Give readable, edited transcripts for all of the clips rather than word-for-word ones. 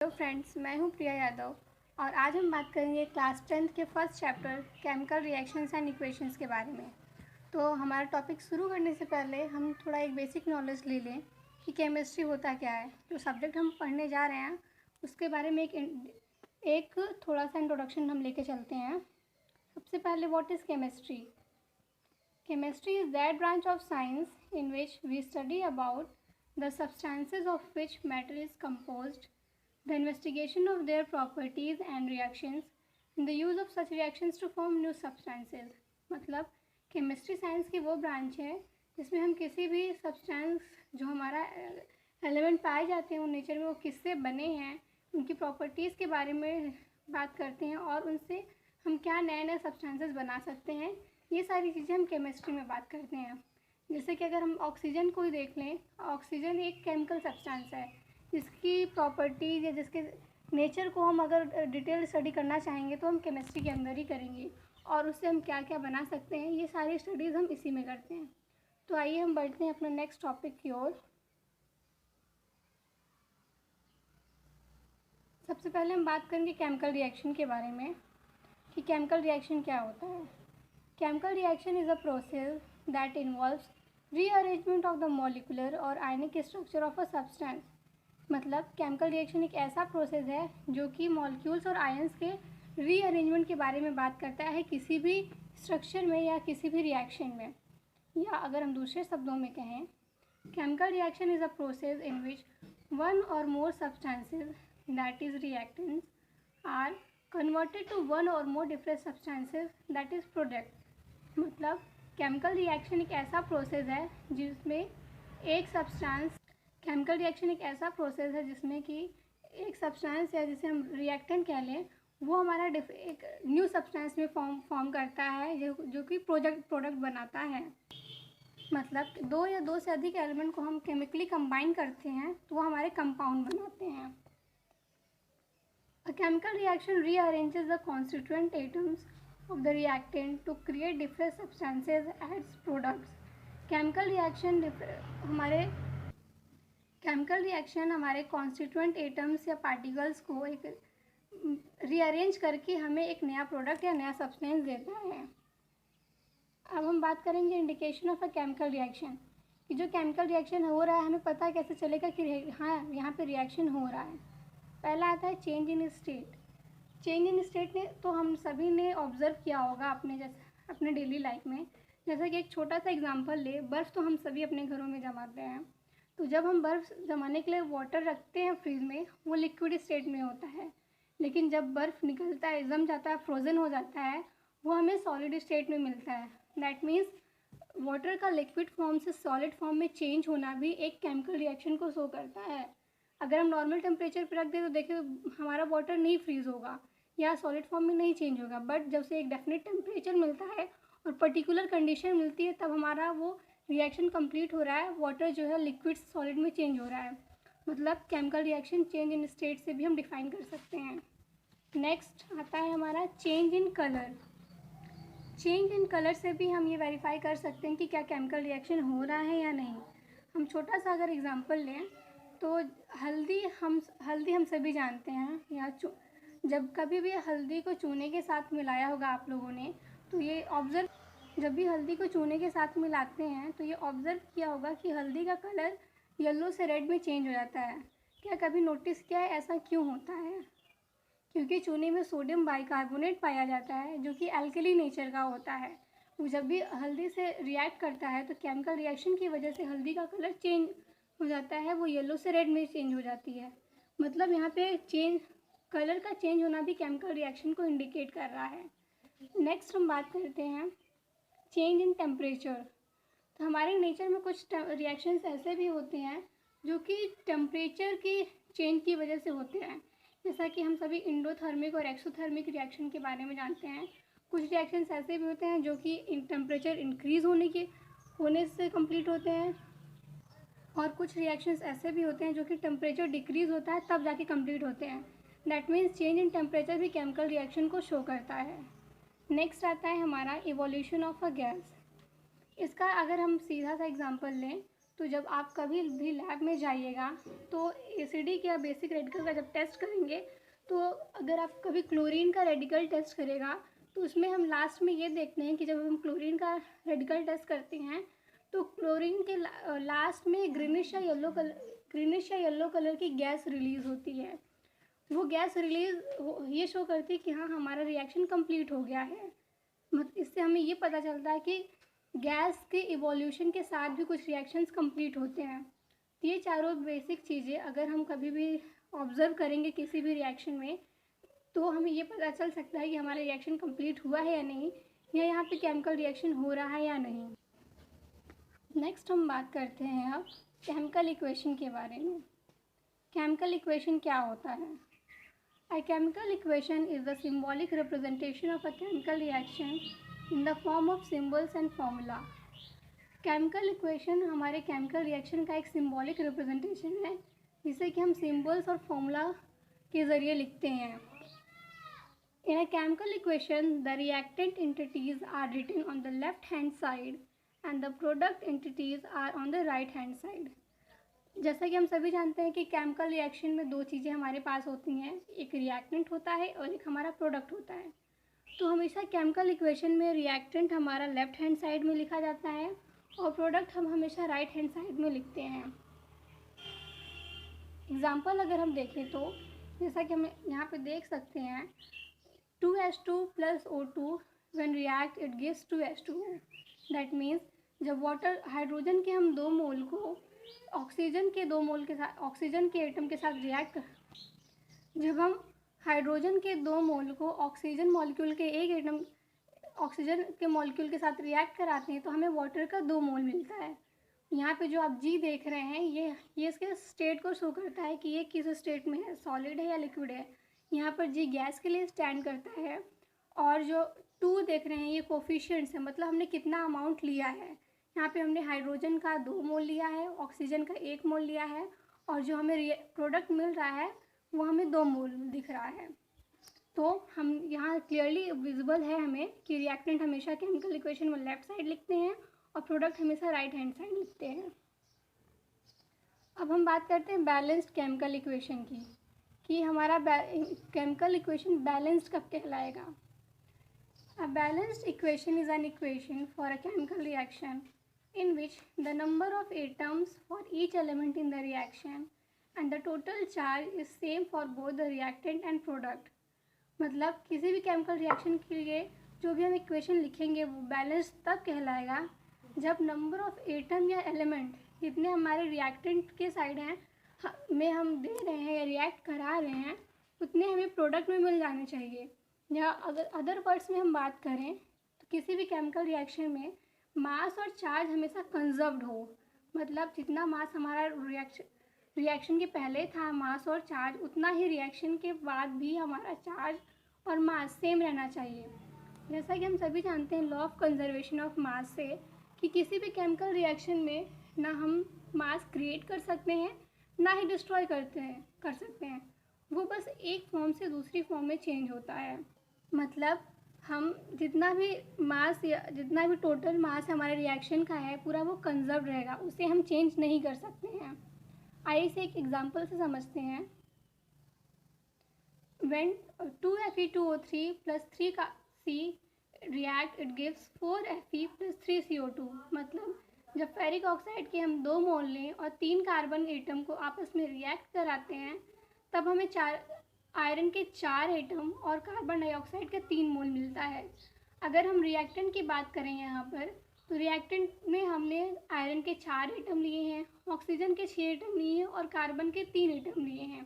Hello friends, मैं हूं प्रिया यादव और आज हम बात करेंगे क्लास 10th के first chapter chemical reactions and equations के बारे में। तो हमारा टॉपिक शुरू करने से पहले हम थोड़ा एक बेसिक नॉलेज ले लें कि केमिस्ट्री होता क्या है। जो सब्जेक्ट हम पढ़ने जा रहे हैं उसके बारे में एक थोड़ा सा इंट्रोडक्शन हम लेके चलते हैं। सबसे पहले what is chemistry? Chemistry is that branch of science in which we study about the substances of which matter is composed, the investigation of their properties and reactions, and the use of such reactions to form new substances. मतलब chemistry science की वो branch है जिसमें हम किसी भी substance जो हमारा एलिमेंट पाए जाते हैं वो नेचर में वो किससे बने हैं, उनकी प्रॉपर्टीज़ के बारे में बात करते हैं और उनसे हम क्या नए नए सब्सटेंसेस बना सकते हैं। ये सारी चीज़ें हम केमिस्ट्री में बात करते हैं। जैसे कि अगर हम ऑक्सीजन को ही देख लें, ऑक्सीजन एक केमिकल सब्सटेंस है जिसकी प्रॉपर्टीज़ या जिसके नेचर को हम अगर डिटेल स्टडी करना चाहेंगे तो हम केमिस्ट्री के अंदर ही करेंगे और उससे हम क्या क्या बना सकते हैं, ये सारी स्टडीज़ हम इसी में करते हैं। तो आइए हम बढ़ते हैं अपना नेक्स्ट टॉपिक की ओर। सबसे पहले हम बात करेंगे केमिकल रिएक्शन के बारे में कि केमिकल रिएक्शन क्या होता है। Chemical reaction is a process that involves rearrangement of the molecular और ionic structure of a substance। मतलब केमिकल रिएक्शन एक ऐसा प्रोसेस है जो कि मॉलिक्यूल्स और आयंस के रीअरेंजमेंट के बारे में बात करता है किसी भी स्ट्रक्चर में या किसी भी रिएक्शन में। या अगर हम दूसरे शब्दों में कहें, chemical reaction is a process in which one or more substances that is reactants are converted to one or more different substances that is product. मतलब केमिकल रिएक्शन एक ऐसा प्रोसेस है जिसमें एक सब्सटेंस केमिकल रिएक्शन एक ऐसा process है जिसमें कि एक सब्सटेंस या जिसे हम रिएक्टेंट कह लें वो हमारा एक न्यू सब्सटेंस में फॉर्म करता है जो कि प्रोडक्ट बनाता है। मतलब दो या दो से अधिक एलिमेंट को हम केमिकली कंबाइन करते हैं तो वो हमारे कंपाउंड बनाते हैं। A chemical reaction rearranges the constituent atoms of the reactant to create different substances as products। Chemical reaction हमारे कॉन्स्टिट्यूएंट एटम्स या पार्टिकल्स को एक रीअरेंज करके हमें एक नया प्रोडक्ट या नया सब्सटेंस देता है। अब हम बात करेंगे indication of a chemical reaction कि जो केमिकल रिएक्शन हो रहा है हमें पता कैसे चलेगा कि हाँ यहाँ पे रिएक्शन हो रहा है। पहला आता है change in state. Change in state ने तो हम सभी ने ऑब्ज़र्व किया होगा अपने डेली लाइफ में। जैसे कि एक छोटा सा एग्जांपल ले, बर्फ़ तो हम सभी अपने घरों में जमाते हैं। तो जब हम बर्फ़ जमाने के लिए वाटर रखते हैं फ्रिज में, वो लिक्विड स्टेट में होता है, लेकिन जब बर्फ़ निकलता है, जम जाता है, फ्रोज़न हो जाता है, वो हमें सॉलिड स्टेट में मिलता है। दैट मीन्स वाटर का लिक्विड फॉर्म से सॉलिड फॉर्म में चेंज होना भी एक केमिकल रिएक्शन को शो करता है। अगर हम नॉर्मल टेम्परेचर पर रख दें तो देखिए हमारा वाटर नहीं फ्रीज़ होगा या सॉलिड फॉर्म में नहीं चेंज होगा, बट जब से एक डेफिनेट टेम्परेचर मिलता है और पर्टिकुलर कंडीशन मिलती है तब हमारा वो रिएक्शन कंप्लीट हो रहा है, वाटर जो है लिक्विड सॉलिड में चेंज हो रहा है। मतलब chemical reaction change in state से भी हम डिफाइन कर सकते हैं। नेक्स्ट आता है हमारा change in colour. Change in colour से भी हम ये वेरीफाई कर सकते हैं कि क्या केमिकल रिएक्शन हो रहा है या नहीं। हम छोटा सा अगर एग्जांपल लें तो हल्दी हम सभी जानते हैं, या जब कभी भी हल्दी को चूने के साथ मिलाया होगा आप लोगों ने तो ये ऑब्ज़र्व जब भी हल्दी को चूने के साथ मिलाते हैं तो ये ऑब्ज़र्व किया होगा कि हल्दी का कलर येलो से रेड में चेंज हो जाता है। क्या कभी नोटिस किया है ऐसा क्यों होता है? क्योंकि चूने में सोडियम बाइकार्बोनेट पाया जाता है जो कि एल्कली नेचर का होता है। वो जब भी हल्दी से रिएक्ट करता है तो केमिकल रिएक्शन की वजह से हल्दी का कलर चेंज हो जाता है, वो येलो से रेड में चेंज हो जाती है। मतलब यहाँ पे कलर का चेंज होना भी केमिकल रिएक्शन को इंडिकेट कर रहा है। नेक्स्ट हम बात करते हैं चेंज इन टेम्परेचर। तो हमारे नेचर में कुछ रिएक्शंस ऐसे भी होते हैं जो कि टेम्परेचर की चेंज की वजह से होते हैं। जैसा कि हम सभी इंडोथर्मिक और एक्सोथर्मिक रिएक्शन के बारे में जानते हैं। कुछ रिएक्शंस ऐसे भी होते हैं जो कि टेम्परेचर इंक्रीज़ होने से कंप्लीट होते हैं, और कुछ रिएक्शंस ऐसे भी होते हैं जो कि टेम्परेचर डिक्रीज़ होता है तब जाके कंप्लीट होते हैं। That means change in temperature भी केमिकल रिएक्शन को शो करता है। नेक्स्ट आता है हमारा इवोल्यूशन ऑफ अ गैस। इसका अगर हम सीधा सा एग्जांपल लें तो जब आप कभी भी लैब में जाइएगा तो एसिडिक या बेसिक रेडिकल का जब टेस्ट करेंगे, तो अगर आप कभी क्लोरीन का रेडिकल टेस्ट करेगा तो उसमें हम लास्ट में ये देखते हैं कि जब हम क्लोरीन का रेडिकल टेस्ट करते हैं तो क्लोरीन के लास्ट में ग्रीनिश या येलो कलर की गैस रिलीज़ होती है। वो गैस रिलीज ये शो करती है कि हाँ हमारा रिएक्शन कंप्लीट हो गया है। इससे हमें ये पता चलता है कि गैस के इवोल्यूशन के साथ भी कुछ रिएक्शंस कंप्लीट होते हैं। ये चारों बेसिक चीज़ें अगर हम कभी भी ऑब्ज़र्व करेंगे किसी भी रिएक्शन में, तो हमें ये पता चल सकता है कि हमारा रिएक्शन कंप्लीट हुआ है या नहीं, या यहाँ पे केमिकल रिएक्शन हो रहा है या नहीं। नेक्स्ट हम बात करते हैं अब केमिकल इक्वेशन के बारे में। केमिकल इक्वेशन क्या होता है? A chemical equation is the symbolic representation of a chemical reaction in the form of symbols and formula. Chemical equation हमारे chemical reaction का एक symbolic representation है जिसे कि हम symbols और formula के ज़रिए लिखते हैं। In a chemical equation, the reactant entities are written on the left hand side and the product entities are on the right hand side. जैसा कि हम सभी जानते हैं कि केमिकल रिएक्शन में दो चीज़ें हमारे पास होती हैं, एक रिएक्टेंट होता है और एक हमारा प्रोडक्ट होता है। तो हमेशा केमिकल इक्वेशन में रिएक्टेंट हमारा लेफ़्ट हैंड साइड में लिखा जाता है और प्रोडक्ट हम हमेशा राइट हैंड साइड में लिखते हैं। एग्जांपल अगर हम देखें तो जैसा कि हम यहाँ पे देख सकते हैं 2H2 + O2 when react it gives 2H2O। That means जब वाटर हाइड्रोजन के हम 2 मोल को ऑक्सीजन के 2 मोल के साथ ऑक्सीजन के एटम के साथ जब हम हाइड्रोजन के 2 मोल को ऑक्सीजन मॉलिक्यूल के एक एटम ऑक्सीजन के मॉलिक्यूल के साथ रिएक्ट कराते हैं तो हमें वाटर का 2 मोल मिलता है। यहाँ पे जो आप जी देख रहे हैं ये इसके स्टेट को शो करता है कि ये किस स्टेट में है, सॉलिड है या लिक्विड है। यहाँ पर जी गैस के लिए स्टैंड करता है और जो 2 देख रहे हैं ये कोफिशिएंट्स है, मतलब हमने कितना अमाउंट लिया है। यहाँ पे हमने हाइड्रोजन का 2 मोल लिया है, ऑक्सीजन का 1 मोल लिया है और जो हमें प्रोडक्ट मिल रहा है वो हमें 2 मोल दिख रहा है। तो हम यहाँ क्लियरली विजिबल है हमें कि रिएक्टेंट हमेशा केमिकल इक्वेशन में लेफ़्ट साइड लिखते हैं और प्रोडक्ट हमेशा राइट हैंड साइड लिखते हैं। अब हम बात करते हैं बैलेंस्ड केमिकल इक्वेशन की, कि हमारा केमिकल इक्वेशन बैलेंस्ड कब कहलाएगा। A balanced equation is an equation for a chemical reaction in which the number of atoms for each element in the reaction and the total charge is same for both the reactant and product। मतलब किसी भी chemical reaction के लिए जो भी हम equation लिखेंगे वो बैलेंस तब कहलाएगा जब नंबर ऑफ एटम या एलिमेंट जितने हमारे रिएक्टेंट के साइड हैं में हम दे रहे हैं या रिएक्ट करा रहे हैं उतने हमें प्रोडक्ट में मिल जाने चाहिए। या अगर अदर वर्ड्स में हम बात करें तो किसी भी केमिकल रिएक्शन में मास और चार्ज हमेशा कंजर्व्ड हो, मतलब जितना मास हमारा रिएक्शन के पहले था मास और चार्ज उतना ही रिएक्शन के बाद भी हमारा चार्ज और मास सेम रहना चाहिए। जैसा कि हम सभी जानते हैं law of conservation of mass से कि किसी भी केमिकल रिएक्शन में ना हम मास क्रिएट कर सकते हैं ना ही डिस्ट्रॉय कर सकते हैं, वो बस एक फॉर्म से दूसरी फॉर्म में चेंज होता है। मतलब हम जितना भी मास या जितना भी टोटल मास हमारे रिएक्शन का है पूरा वो कंजर्व रहेगा, उसे हम चेंज नहीं कर सकते हैं। आइए इसे एक एग्जांपल से समझते हैं। When 2Fe2O3 + 3C react it gives 4Fe + 3CO2। मतलब जब फेरिक ऑक्साइड के हम 2 मोल लें और 3 कार्बन एटम को आपस में रिएक्ट कराते हैं तब हमें आयरन के 4 एटम और कार्बन डाइऑक्साइड का 3 मोल मिलता है। अगर हम रिएक्टेंट की बात करें यहाँ पर तो रिएक्टेंट में हमने आयरन के 4 एटम लिए हैं, ऑक्सीजन के 6 एटम लिए हैं और कार्बन के 3 एटम लिए हैं।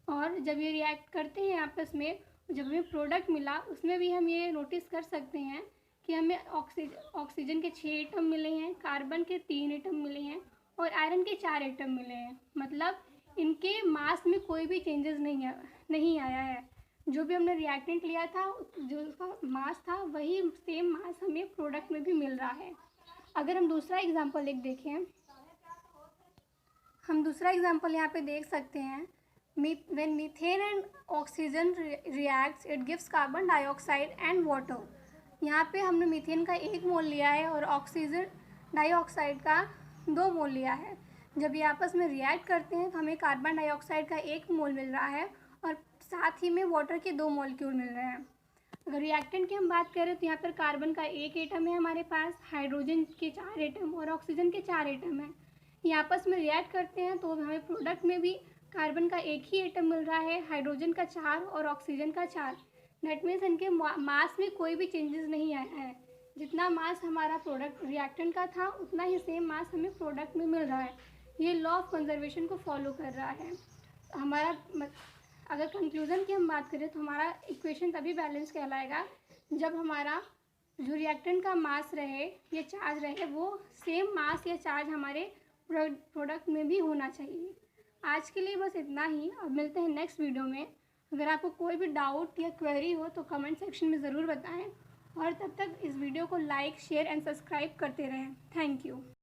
और जब ये रिएक्ट करते हैं आपस में, जब हमें प्रोडक्ट मिला उसमें भी हम ये नोटिस कर सकते हैं कि हमें ऑक्सीजन के 6 एटम मिले हैं, कार्बन के 3 एटम मिले हैं और आयरन के 4 एटम मिले हैं। मतलब इनके मास में कोई भी चेंजेस नहीं आया है। जो भी हमने रिएक्टेंट लिया था जो उसका मास था वही सेम मास हमें प्रोडक्ट में भी मिल रहा है। अगर हम दूसरा एग्जांपल देखें, हम दूसरा एग्जांपल यहाँ पे देख सकते हैं। When methane and oxygen reacts it gives carbon dioxide and water। यहाँ पे हमने मीथेन का 1 मोल लिया है और ऑक्सीजन डाइऑक्साइड का 2 मोल लिया है। जब ये आपस में रिएक्ट करते हैं तो हमें कार्बन डाइऑक्साइड का 1 मोल मिल रहा है और साथ ही में वाटर के 2 मॉलिक्यूल मिल रहे हैं। अगर रिएक्टेंट की हम बात करें तो यहाँ पर कार्बन का 1 एटम है हमारे पास, हाइड्रोजन के 4 एटम और ऑक्सीजन के 4 एटम हैं। ये आपस में रिएक्ट करते हैं तो हमें प्रोडक्ट में भी कार्बन का 1 ही एटम मिल रहा है, हाइड्रोजन का 4 और ऑक्सीजन का 4। दैट मीन्स इनके मास में कोई भी चेंजेस नहीं आया है। जितना मास हमारा प्रोडक्ट रिएक्टेंट का था उतना ही सेम मास हमें प्रोडक्ट में मिल रहा है। ये लॉ ऑफ कंजर्वेशन को फॉलो कर रहा है। हमारा अगर कंक्लूज़न की हम बात करें तो हमारा इक्वेशन तभी बैलेंस कहलाएगा जब हमारा जो रिएक्टेंट का मास रहे या चार्ज रहे वो सेम मास या चार्ज हमारे प्रोडक्ट में भी होना चाहिए। आज के लिए बस इतना ही। अब मिलते हैं नेक्स्ट वीडियो में। अगर आपको कोई भी डाउट या क्वेरी हो तो कमेंट सेक्शन में ज़रूर बताएं और तब तक इस वीडियो को लाइक, शेयर एंड सब्सक्राइब करते रहें। Thank you.